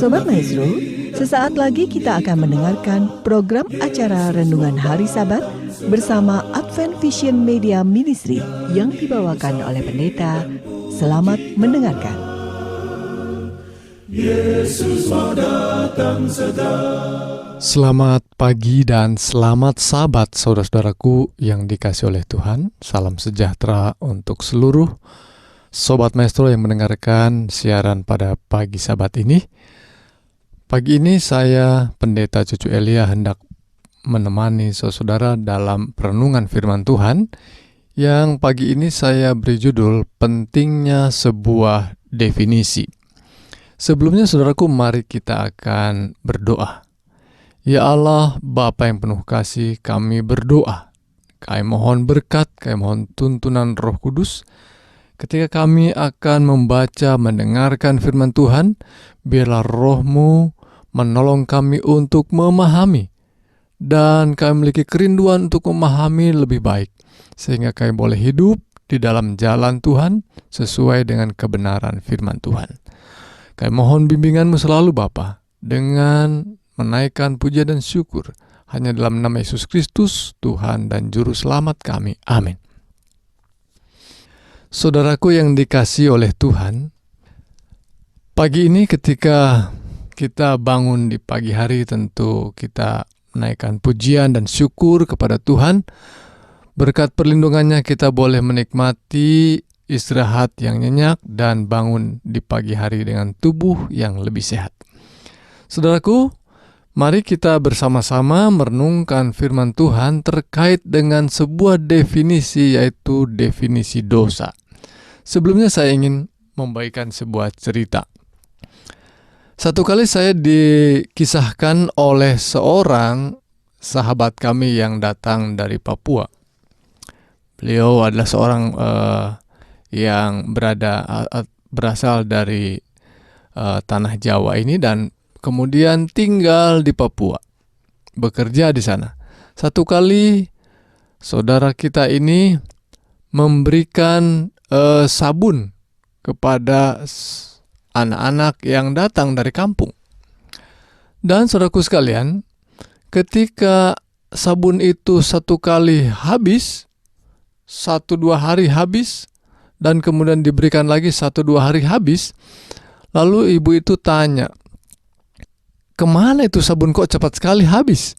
Sobat Maestro, sesaat lagi kita akan mendengarkan program acara Renungan Hari Sabat bersama Advent Vision Media Ministry yang dibawakan oleh pendeta. Selamat mendengarkan. Yesus mau datang segera. Selamat pagi dan selamat Sabat saudara-saudaraku yang dikasihi oleh Tuhan. Salam sejahtera untuk seluruh Sobat Maestro yang mendengarkan siaran pada pagi Sabat ini. Pagi ini saya, Pendeta Cucu Elia, hendak menemani saudara dalam perenungan firman Tuhan yang pagi ini saya beri judul Pentingnya Sebuah Definisi. Sebelumnya saudaraku, mari kita akan berdoa. Ya Allah, Bapa yang penuh kasih, kami berdoa. Kami mohon berkat, kami mohon tuntunan Roh Kudus. Ketika kami akan membaca, mendengarkan firman Tuhan, biarlah Roh-Mu menolong kami untuk memahami. Dan kami memiliki kerinduan untuk memahami lebih baik, sehingga kami boleh hidup di dalam jalan Tuhan sesuai dengan kebenaran firman Tuhan. Kami mohon bimbingan-Mu selalu Bapa, dengan menaikkan puja dan syukur hanya dalam nama Yesus Kristus, Tuhan dan Juru Selamat kami. Amin. Saudaraku yang dikasihi oleh Tuhan, pagi ini ketika kita bangun di pagi hari, tentu kita menaikkan pujian dan syukur kepada Tuhan. Berkat perlindungannya kita boleh menikmati istirahat yang nyenyak dan bangun di pagi hari dengan tubuh yang lebih sehat. Saudaraku, mari kita bersama-sama merenungkan firman Tuhan terkait dengan sebuah definisi, yaitu definisi dosa. Sebelumnya saya ingin membagikan sebuah cerita. Satu kali saya dikisahkan oleh seorang sahabat kami yang datang dari Papua. Beliau adalah seorang yang berasal dari tanah Jawa ini dan kemudian tinggal di Papua, bekerja di sana. Satu kali saudara kita ini memberikan sabun kepada anak-anak yang datang dari kampung. Dan saudaraku sekalian, ketika sabun itu satu kali habis, 1-2 hari habis, dan kemudian diberikan lagi 1-2 hari habis, lalu ibu itu tanya, "Kemana itu sabun kok cepat sekali habis?"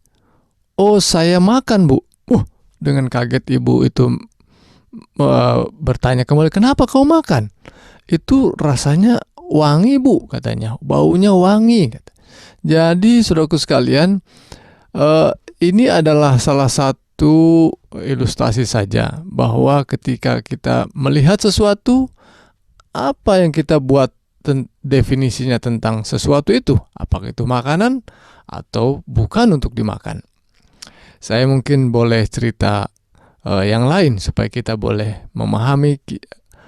"Oh, saya makan, Bu." Dengan kaget ibu itu bertanya kembali, "Kenapa kau makan?" "Itu rasanya wangi, Bu," katanya. "Baunya wangi." Jadi saudaraku sekalian, ini adalah salah satu ilustrasi saja bahwa ketika kita melihat sesuatu, apa yang kita buat definisinya tentang sesuatu itu, apakah itu makanan atau bukan untuk dimakan. Saya mungkin boleh cerita yang lain supaya kita boleh memahami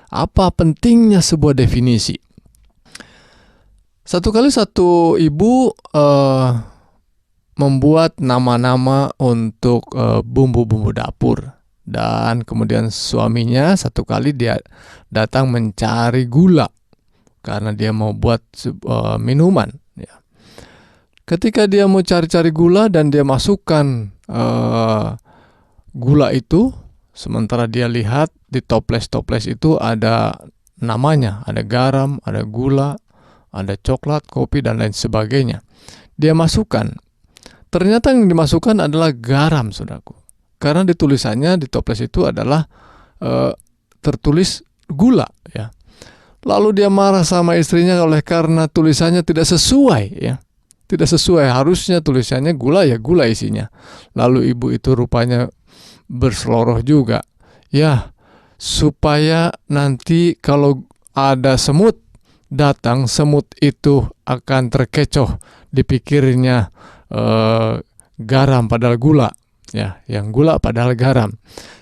apa pentingnya sebuah definisi. Satu kali satu ibu membuat nama-nama untuk bumbu-bumbu dapur, dan kemudian suaminya satu kali dia datang mencari gula karena dia mau buat minuman. Ya. Ketika dia mau cari-cari gula dan dia masukkan gula itu, sementara dia lihat di toples-toples itu ada namanya, ada garam, ada gula, ada coklat, kopi, dan lain sebagainya. Dia masukkan. Ternyata yang dimasukkan adalah garam, saudaraku. Karena di tulisannya di toples itu adalah tertulis gula, ya. Lalu dia marah sama istrinya oleh karena tulisannya tidak sesuai, ya. Tidak sesuai, harusnya tulisannya gula, ya gula isinya. Lalu ibu itu rupanya berseloroh juga. Ya, supaya nanti kalau ada semut datang, semut itu akan terkecoh, dipikirnya garam padahal gula. Ya, yang gula padahal garam.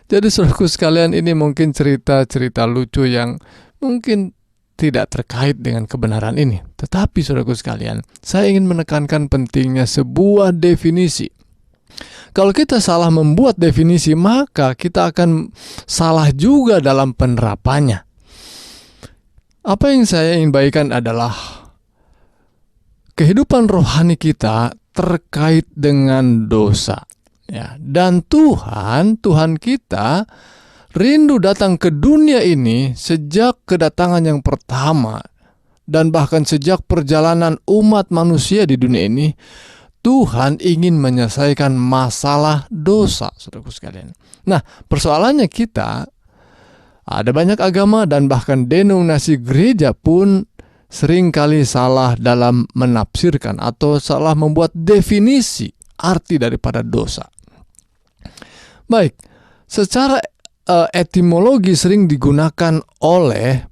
Jadi saudaraku sekalian, ini mungkin cerita-cerita lucu yang mungkin tidak terkait dengan kebenaran ini. Tetapi saudaraku sekalian, saya ingin menekankan pentingnya sebuah definisi. Kalau kita salah membuat definisi, maka kita akan salah juga dalam penerapannya. Apa yang saya ingin bagikan adalah kehidupan rohani kita terkait dengan dosa. Ya, dan Tuhan kita rindu datang ke dunia ini sejak kedatangan yang pertama, dan bahkan sejak perjalanan umat manusia di dunia ini. Tuhan ingin menyelesaikan masalah dosa, saudaraku sekalian. Nah, persoalannya kita, ada banyak agama dan bahkan denominasi gereja pun seringkali salah dalam menafsirkan atau salah membuat definisi arti daripada dosa. Baik, secara etimologi sering digunakan oleh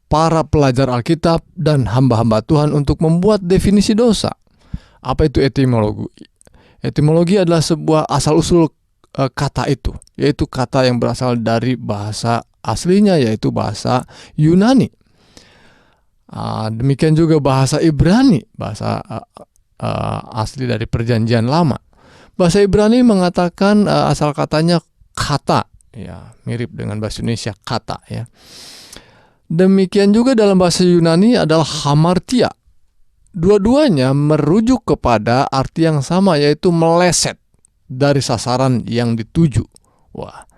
para pelajar Alkitab dan hamba-hamba Tuhan untuk membuat definisi dosa. Apa itu etimologi? Etimologi adalah sebuah asal-usul kata itu, yaitu kata yang berasal dari bahasa aslinya, yaitu bahasa Yunani. Demikian juga bahasa Ibrani, bahasa asli dari Perjanjian Lama. Bahasa Ibrani mengatakan asal katanya kata, ya, mirip dengan bahasa Indonesia kata, ya. Demikian juga dalam bahasa Yunani adalah hamartia. Dua-duanya merujuk kepada arti yang sama, yaitu meleset dari sasaran yang dituju. Wah,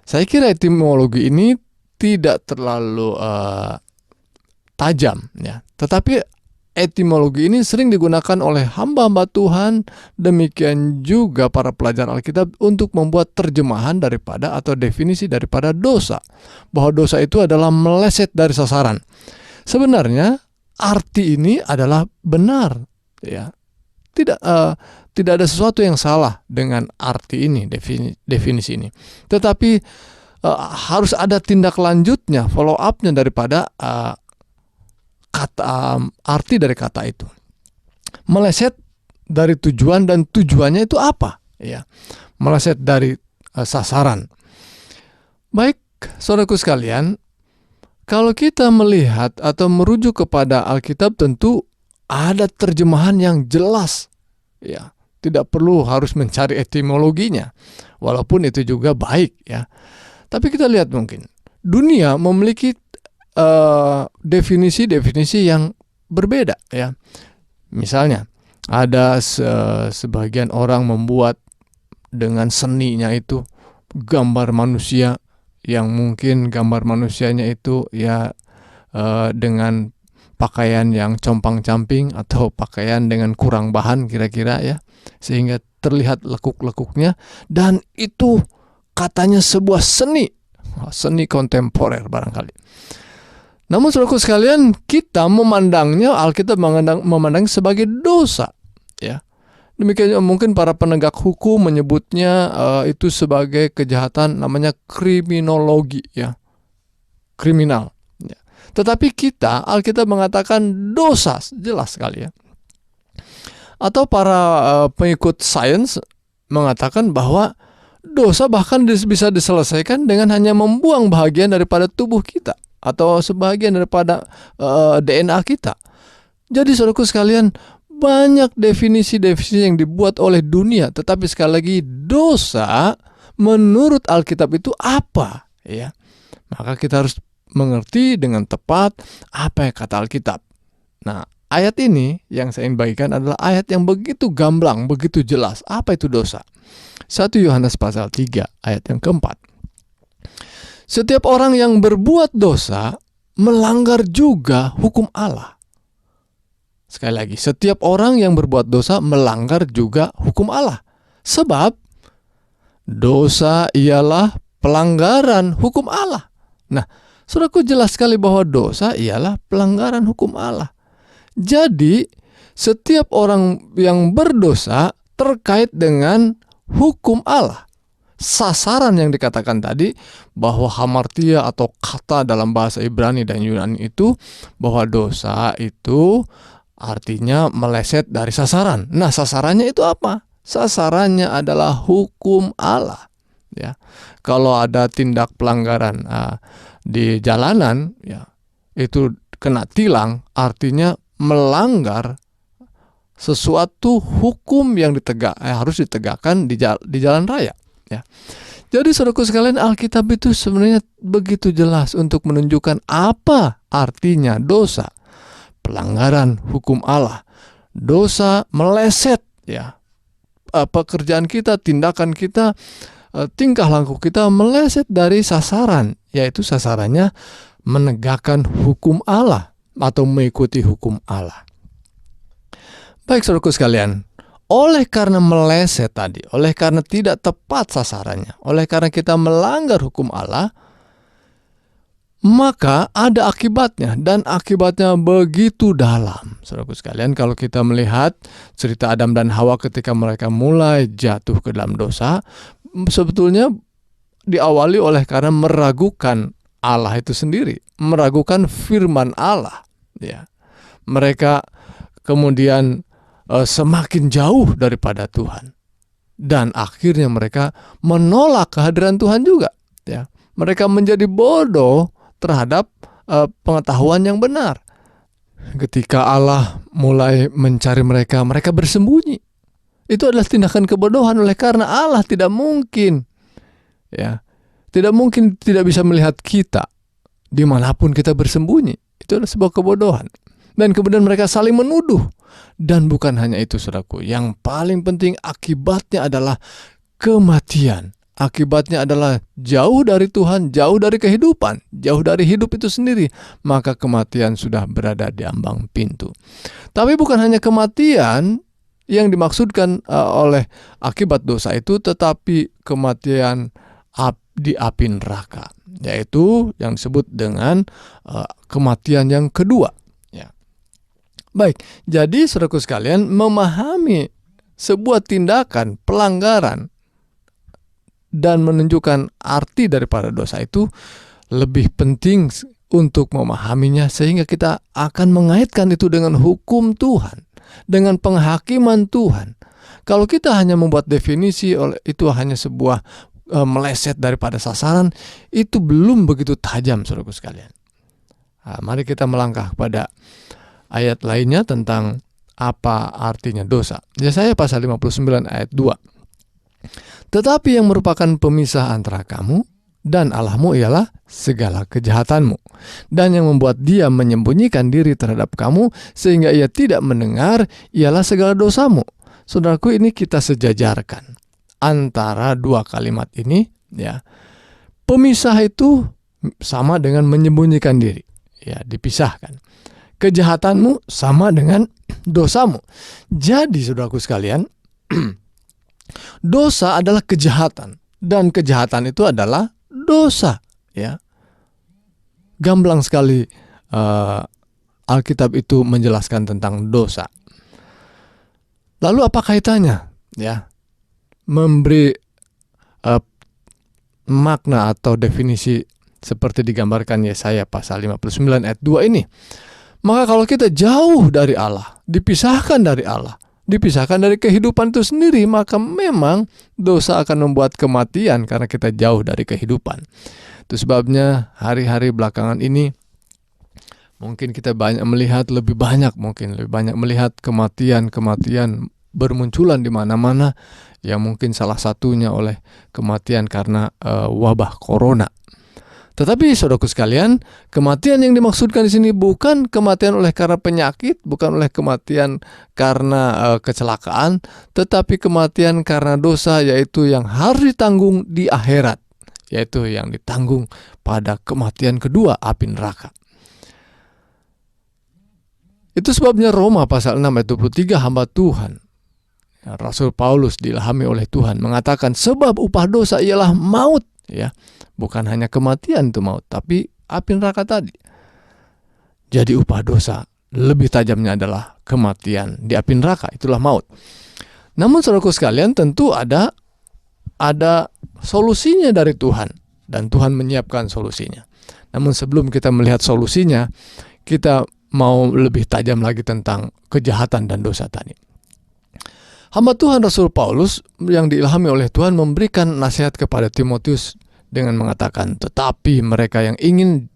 saya kira etimologi ini tidak terlalu tajam, ya. Tetapi etimologi ini sering digunakan oleh hamba-hamba Tuhan, demikian juga para pelajar Alkitab untuk membuat terjemahan daripada atau definisi daripada dosa. Bahwa dosa itu adalah meleset dari sasaran. Sebenarnya arti ini adalah benar, ya. Tidak ada sesuatu yang salah dengan arti ini, definisi ini. Tetapi harus ada tindak lanjutnya, follow up-nya daripada arti dari kata itu. Meleset dari tujuan, dan tujuannya itu apa? Ya, meleset dari sasaran. Baik, saudaraku sekalian, kalau kita melihat atau merujuk kepada Alkitab, tentu ada terjemahan yang jelas. Ya, tidak perlu harus mencari etimologinya, walaupun itu juga baik, ya. Tapi kita lihat, mungkin dunia memiliki definisi-definisi yang berbeda, ya. Misalnya ada sebagian orang membuat dengan seninya itu gambar manusia, yang mungkin gambar manusianya itu ya dengan pakaian yang compang-camping atau pakaian dengan kurang bahan kira-kira, ya, sehingga terlihat lekuk-lekuknya, dan itu katanya sebuah seni kontemporer barangkali. Namun saudaraku sekalian, kita memandangnya, Alkitab memandang sebagai dosa, ya. Demikian mungkin para penegak hukum menyebutnya itu sebagai kejahatan, namanya kriminologi, ya, kriminal. Ya. Tetapi kita, Alkitab mengatakan dosa, jelas sekali, ya. Atau para pengikut sains mengatakan bahwa dosa bahkan bisa diselesaikan dengan hanya membuang bahagian daripada tubuh kita, atau sebagian daripada DNA kita. Jadi saudaraku sekalian, banyak definisi-definisi yang dibuat oleh dunia, tetapi sekali lagi dosa menurut Alkitab itu apa, ya? Maka kita harus mengerti dengan tepat apa yang kata Alkitab. Nah, ayat ini yang saya ingin bagikan adalah ayat yang begitu gamblang, begitu jelas apa itu dosa. 1 Yohanes pasal 3 ayat yang keempat. Setiap orang yang berbuat dosa melanggar juga hukum Allah. Sekali lagi, setiap orang yang berbuat dosa melanggar juga hukum Allah. Sebab dosa ialah pelanggaran hukum Allah. Nah, saudaraku, jelas sekali bahwa dosa ialah pelanggaran hukum Allah. Jadi, setiap orang yang berdosa terkait dengan hukum Allah. Sasaran yang dikatakan tadi, bahwa hamartia atau kata dalam bahasa Ibrani dan Yunani itu, bahwa dosa itu artinya meleset dari sasaran. Nah, sasarannya itu apa? Sasarannya adalah hukum Allah, ya. Kalau ada tindak pelanggaran di jalanan, ya, itu kena tilang, artinya melanggar sesuatu hukum yang harus ditegakkan di jalan raya, ya. Jadi saudaraku sekalian, Alkitab itu sebenarnya begitu jelas untuk menunjukkan apa artinya dosa. pelanggaran hukum Allah. Dosa meleset, ya. Pekerjaan kita, tindakan kita, tingkah laku kita meleset dari sasaran, yaitu sasarannya menegakkan hukum Allah atau mengikuti hukum Allah. Baik saudaraku sekalian, oleh karena meleset tadi, oleh karena tidak tepat sasarannya, oleh karena kita melanggar hukum Allah, maka ada akibatnya, dan akibatnya begitu dalam. Saudaraku sekalian, kalau kita melihat cerita Adam dan Hawa ketika mereka mulai jatuh ke dalam dosa, sebetulnya diawali oleh karena meragukan Allah itu sendiri, meragukan firman Allah. Ya, mereka kemudian semakin jauh daripada Tuhan, dan akhirnya mereka menolak kehadiran Tuhan juga. Ya, mereka menjadi bodoh terhadap pengetahuan yang benar. Ketika Allah mulai mencari mereka, mereka bersembunyi. Itu adalah tindakan kebodohan, oleh karena Allah tidak mungkin, ya, tidak mungkin tidak bisa melihat kita dimanapun kita bersembunyi. Itu adalah sebuah kebodohan. Dan kemudian mereka saling menuduh. Dan bukan hanya itu, saudaraku, yang paling penting akibatnya adalah kematian. Akibatnya adalah jauh dari Tuhan, jauh dari kehidupan, jauh dari hidup itu sendiri. Maka kematian sudah berada di ambang pintu. Tapi bukan hanya kematian yang dimaksudkan oleh akibat dosa itu, tetapi kematian di api neraka, yaitu yang disebut dengan kematian yang kedua. Ya. Baik, jadi saudaraku sekalian, memahami sebuah tindakan pelanggaran dan menunjukkan arti daripada dosa itu lebih penting untuk memahaminya, sehingga kita akan mengaitkan itu dengan hukum Tuhan, dengan penghakiman Tuhan. Kalau kita hanya membuat definisi, itu hanya sebuah meleset daripada sasaran, itu belum begitu tajam, saudaraku sekalian. Nah, mari kita melangkah pada ayat lainnya tentang apa artinya dosa. Yesaya pasal 59 ayat 2. Tetapi yang merupakan pemisah antara kamu dan Allahmu ialah segala kejahatanmu, dan yang membuat dia menyembunyikan diri terhadap kamu sehingga ia tidak mendengar ialah segala dosamu. Saudaraku, ini kita sejajarkan antara dua kalimat ini, ya. Pemisah itu sama dengan menyembunyikan diri, ya, dipisahkan. Kejahatanmu sama dengan dosamu. Jadi saudaraku sekalian, dosa adalah kejahatan, dan kejahatan itu adalah dosa, ya. Gamblang sekali Alkitab itu menjelaskan tentang dosa. Lalu apa kaitannya, ya, memberi makna atau definisi seperti digambarkan Yesaya pasal 59 ayat 2 ini? Maka kalau kita jauh dari Allah, dipisahkan dari Allah, dipisahkan dari kehidupan itu sendiri, maka memang dosa akan membuat kematian karena kita jauh dari kehidupan. Itu sebabnya hari-hari belakangan ini mungkin kita lebih banyak melihat kematian bermunculan di mana-mana, yang mungkin salah satunya oleh kematian karena wabah corona. Tetapi saudaraku sekalian, kematian yang dimaksudkan di sini bukan kematian oleh karena penyakit, bukan oleh kematian karena kecelakaan, tetapi kematian karena dosa, yaitu yang harus ditanggung di akhirat, yaitu yang ditanggung pada kematian kedua, api neraka. Itu sebabnya Roma pasal 6 ayat 23, hamba Tuhan, Rasul Paulus diilhami oleh Tuhan, mengatakan sebab upah dosa ialah maut, ya. Bukan hanya kematian itu maut, tapi api neraka tadi. Jadi upah dosa lebih tajamnya adalah kematian di api neraka, itulah maut. Namun saudaraku sekalian, tentu ada solusinya dari Tuhan, dan Tuhan menyiapkan solusinya. Namun sebelum kita melihat solusinya, kita mau lebih tajam lagi tentang kejahatan dan dosa tadi. Hamba Tuhan Rasul Paulus yang diilhami oleh Tuhan memberikan nasihat kepada Timotius dengan mengatakan, tetapi mereka yang ingin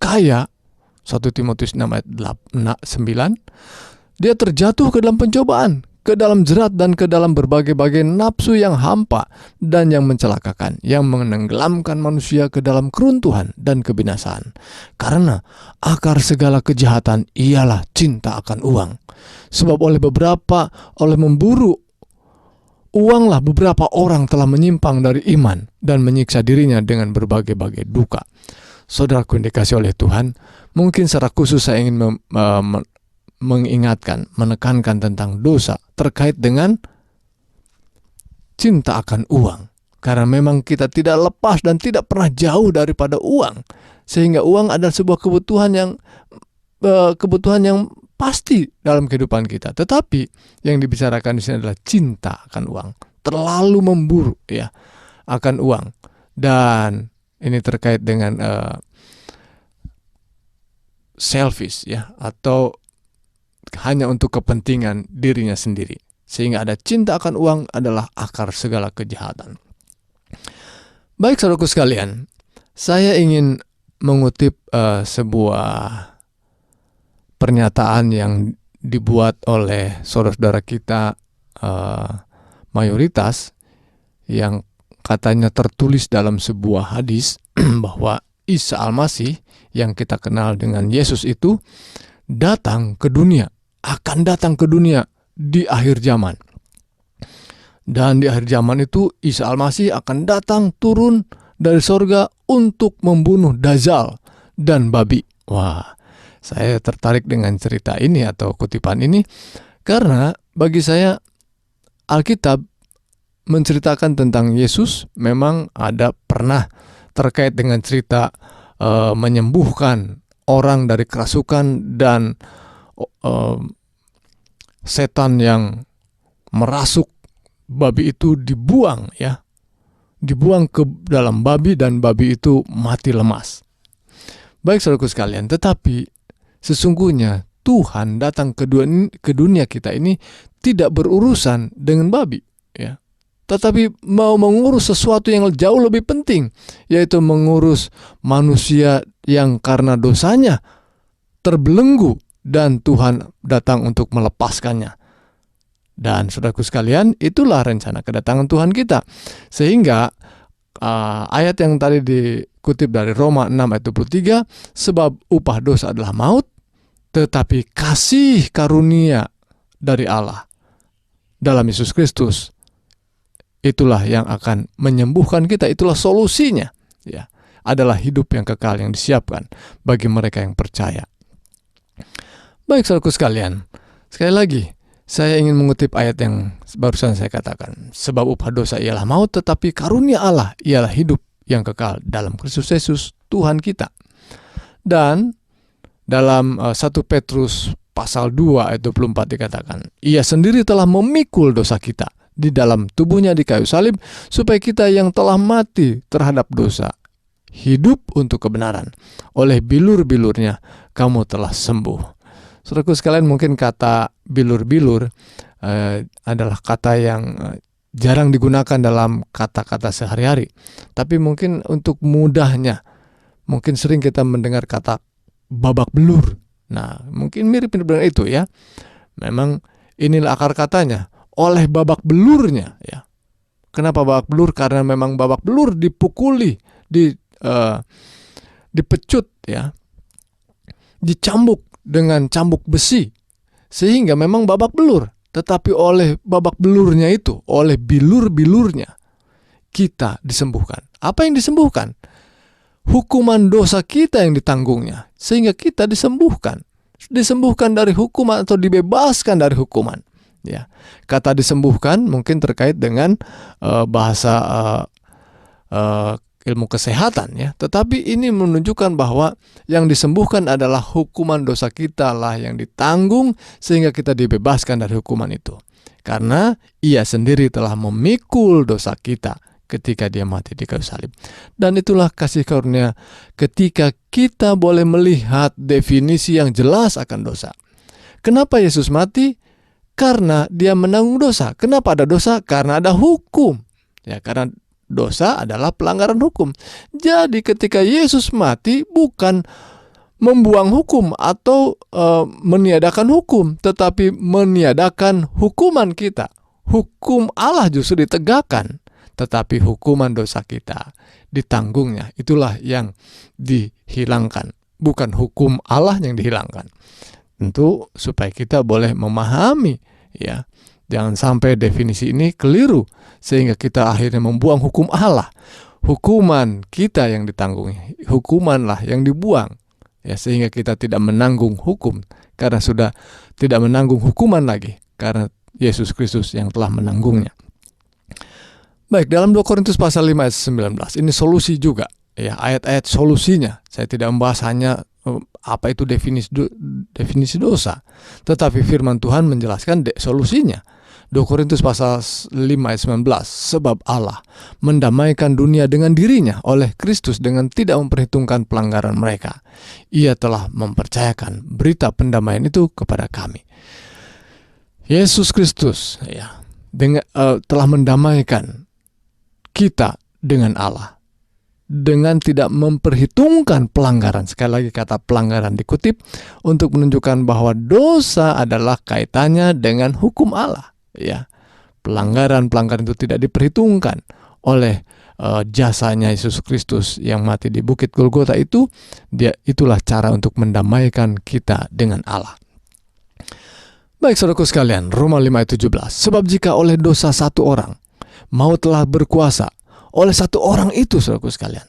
kaya, 1 Timotius 6 ayat 9, dia terjatuh ke dalam pencobaan, ke dalam jerat dan ke dalam berbagai-bagai nafsu yang hampa dan yang mencelakakan, yang menenggelamkan manusia ke dalam keruntuhan dan kebinasaan. Karena akar segala kejahatan ialah cinta akan uang. Sebab oleh memburu uanglah beberapa orang telah menyimpang dari iman dan menyiksa dirinya dengan berbagai-bagai duka. Saudaraku yang dikasihi oleh Tuhan, mungkin secara khusus saya ingin mengingatkan, menekankan tentang dosa terkait dengan cinta akan uang. Karena memang kita tidak lepas dan tidak pernah jauh daripada uang. Sehingga uang adalah sebuah kebutuhan yang pasti dalam kehidupan kita. Tetapi yang dibicarakan di sini adalah cinta akan uang. Terlalu memburu ya akan uang. Dan ini terkait dengan selfish ya, atau hanya untuk kepentingan dirinya sendiri. Sehingga ada cinta akan uang adalah akar segala kejahatan. Baik saudaraku sekalian, saya ingin mengutip sebuah pernyataan yang dibuat oleh saudara-saudara kita mayoritas, yang katanya tertulis dalam sebuah hadis bahwa Isa Al-Masih yang kita kenal dengan Yesus itu akan datang ke dunia di akhir zaman. Dan di akhir zaman itu Isa Al-Masih akan datang turun dari sorga untuk membunuh Dajjal dan babi. Wah, saya tertarik dengan cerita ini atau kutipan ini karena bagi saya Alkitab menceritakan tentang Yesus memang ada pernah terkait dengan cerita menyembuhkan orang dari kerasukan dan setan yang merasuk babi itu dibuang ke dalam babi dan babi itu mati lemas. Baik saudaraku sekalian, tetapi sesungguhnya Tuhan datang ke dunia kita ini tidak berurusan dengan babi ya. Tetapi mau mengurus sesuatu yang jauh lebih penting, yaitu mengurus manusia yang karena dosanya terbelenggu dan Tuhan datang untuk melepaskannya. Dan saudaraku sekalian, itulah rencana kedatangan Tuhan kita. Sehingga ayat yang tadi dikutip dari Roma 6 ayat 23, sebab upah dosa adalah maut, tetapi kasih karunia dari Allah dalam Yesus Kristus, itulah yang akan menyembuhkan kita, itulah solusinya ya. Adalah hidup yang kekal yang disiapkan bagi mereka yang percaya. Baik saudaraku sekalian, sekali lagi saya ingin mengutip ayat yang barusan saya katakan. Sebab upah dosa ialah maut, tetapi karunia Allah ialah hidup yang kekal dalam Kristus Yesus Tuhan kita. Dan dalam 1 Petrus pasal 2 ayat 24 dikatakan, Ia sendiri telah memikul dosa kita di dalam tubuhnya di kayu salib, supaya kita yang telah mati terhadap dosa hidup untuk kebenaran. Oleh bilur-bilurnya kamu telah sembuh. Saudaraku sekalian, mungkin kata bilur-bilur adalah kata yang jarang digunakan dalam kata-kata sehari-hari. Tapi mungkin untuk mudahnya, mungkin sering kita mendengar kata babak belur. Nah, mungkin mirip dengan itu ya. Memang inilah akar katanya. Oleh babak belurnya ya. Kenapa babak belur? Karena memang babak belur dipukuli, dipecut ya, dicambuk dengan cambuk besi, sehingga memang babak belur. Tetapi oleh babak belurnya itu, oleh bilur-bilurnya, kita disembuhkan. Apa yang disembuhkan? Hukuman dosa kita yang ditanggungnya, sehingga kita disembuhkan dari hukuman atau dibebaskan dari hukuman. Ya, kata disembuhkan mungkin terkait dengan bahasa ilmu kesehatan ya. Tetapi ini menunjukkan bahwa yang disembuhkan adalah hukuman dosa kita lah yang ditanggung sehingga kita dibebaskan dari hukuman itu. Karena Ia sendiri telah memikul dosa kita ketika Dia mati di kayu salib. Dan itulah kasih karunia ketika kita boleh melihat definisi yang jelas akan dosa. Kenapa Yesus mati? Karena Dia menanggung dosa. Kenapa ada dosa? Karena ada hukum. Ya, karena dosa adalah pelanggaran hukum. Jadi ketika Yesus mati bukan membuang hukum atau meniadakan hukum, tetapi meniadakan hukuman kita. Hukum Allah justru ditegakkan, tetapi hukuman dosa kita ditanggungnya. Itulah yang dihilangkan, bukan hukum Allah yang dihilangkan. Tentu supaya kita boleh memahami, ya, jangan sampai definisi ini keliru sehingga kita akhirnya membuang hukum Allah. Hukuman kita yang ditanggung, hukumanlah yang dibuang, ya, sehingga kita tidak menanggung hukum karena sudah tidak menanggung hukuman lagi karena Yesus Kristus yang telah menanggungnya. Baik, dalam 2 Korintus pasal 5 ayat 19 ini solusi juga, ya, ayat-ayat solusinya. Saya tidak membahas hanya apa itu definisi dosa, tetapi firman Tuhan menjelaskan solusinya. 2 Korintus pasal 5 ayat 19, sebab Allah mendamaikan dunia dengan dirinya oleh Kristus dengan tidak memperhitungkan pelanggaran mereka. Ia telah mempercayakan berita pendamaian itu kepada kami. Yesus Kristus, ya, telah mendamaikan kita dengan Allah dengan tidak memperhitungkan pelanggaran. Sekali lagi kata pelanggaran dikutip untuk menunjukkan bahwa dosa adalah kaitannya dengan hukum Allah. Ya, pelanggaran itu tidak diperhitungkan oleh jasanya Yesus Kristus yang mati di Bukit Golgota itu. Itulah cara untuk mendamaikan kita dengan Allah. Baik, saudaraku sekalian, Roma 5 ayat 17. Sebab jika oleh dosa satu orang maut telah berkuasa oleh satu orang itu, saudaraku sekalian.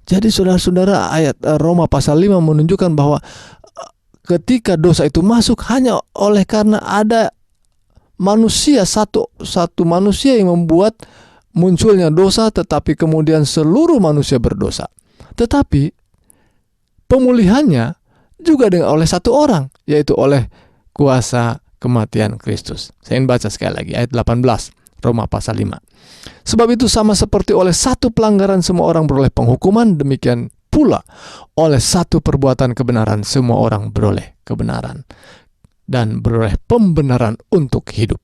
Jadi saudara-saudara, ayat Roma pasal 5 menunjukkan bahwa ketika dosa itu masuk hanya oleh karena ada manusia, satu manusia yang membuat munculnya dosa, tetapi kemudian seluruh manusia berdosa. Tetapi pemulihannya juga oleh satu orang, yaitu oleh kuasa kematian Kristus. Saya ingin baca sekali lagi ayat 18 Roma pasal 5. Sebab itu sama seperti oleh satu pelanggaran semua orang beroleh penghukuman, demikian pula oleh satu perbuatan kebenaran semua orang beroleh kebenaran dan beroleh pembenaran untuk hidup.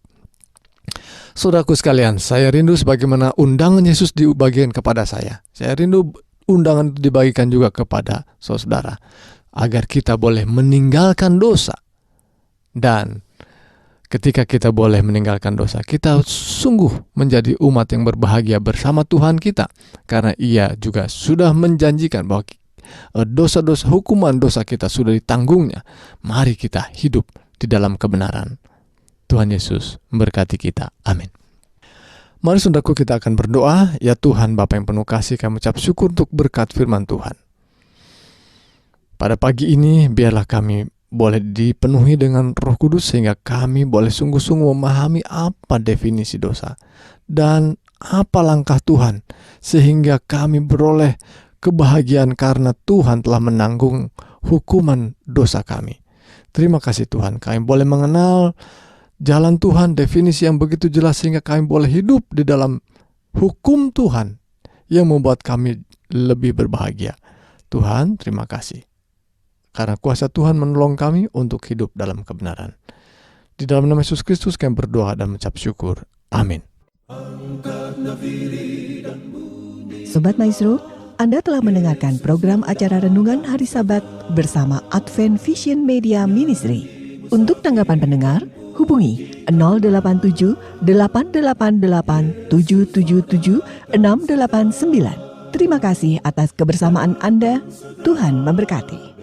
Saudaraku sekalian, saya rindu sebagaimana undangan Yesus dibagikan kepada saya. Saya rindu undangan itu dibagikan juga kepada saudara, agar kita boleh meninggalkan dosa. Dan ketika kita boleh meninggalkan dosa, kita sungguh menjadi umat yang berbahagia bersama Tuhan kita. Karena Ia juga sudah menjanjikan bahwa dosa-dosa, hukuman dosa kita sudah ditanggungnya. Mari kita hidup di dalam kebenaran. Tuhan Yesus memberkati kita. Amin. Mari saudaraku, kita akan berdoa. Ya Tuhan Bapa yang penuh kasih, kami ucap syukur untuk berkat firman Tuhan. Pada pagi ini biarlah kami boleh dipenuhi dengan Roh Kudus sehingga kami boleh sungguh-sungguh memahami apa definisi dosa dan apa langkah Tuhan, sehingga kami beroleh kebahagiaan karena Tuhan telah menanggung hukuman dosa kami. Terima kasih Tuhan, kami boleh mengenal jalan Tuhan, definisi yang begitu jelas, sehingga kami boleh hidup di dalam hukum Tuhan yang membuat kami lebih berbahagia. Tuhan, terima kasih karena kuasa Tuhan menolong kami untuk hidup dalam kebenaran. Di dalam nama Yesus Kristus kami berdoa dan mengucap syukur. Amin. Sobat Maestro, Anda telah mendengarkan program acara Renungan Hari Sabat bersama Advent Vision Media Ministry. Untuk tanggapan pendengar, hubungi 087 888 777 689. Terima kasih atas kebersamaan Anda. Tuhan memberkati.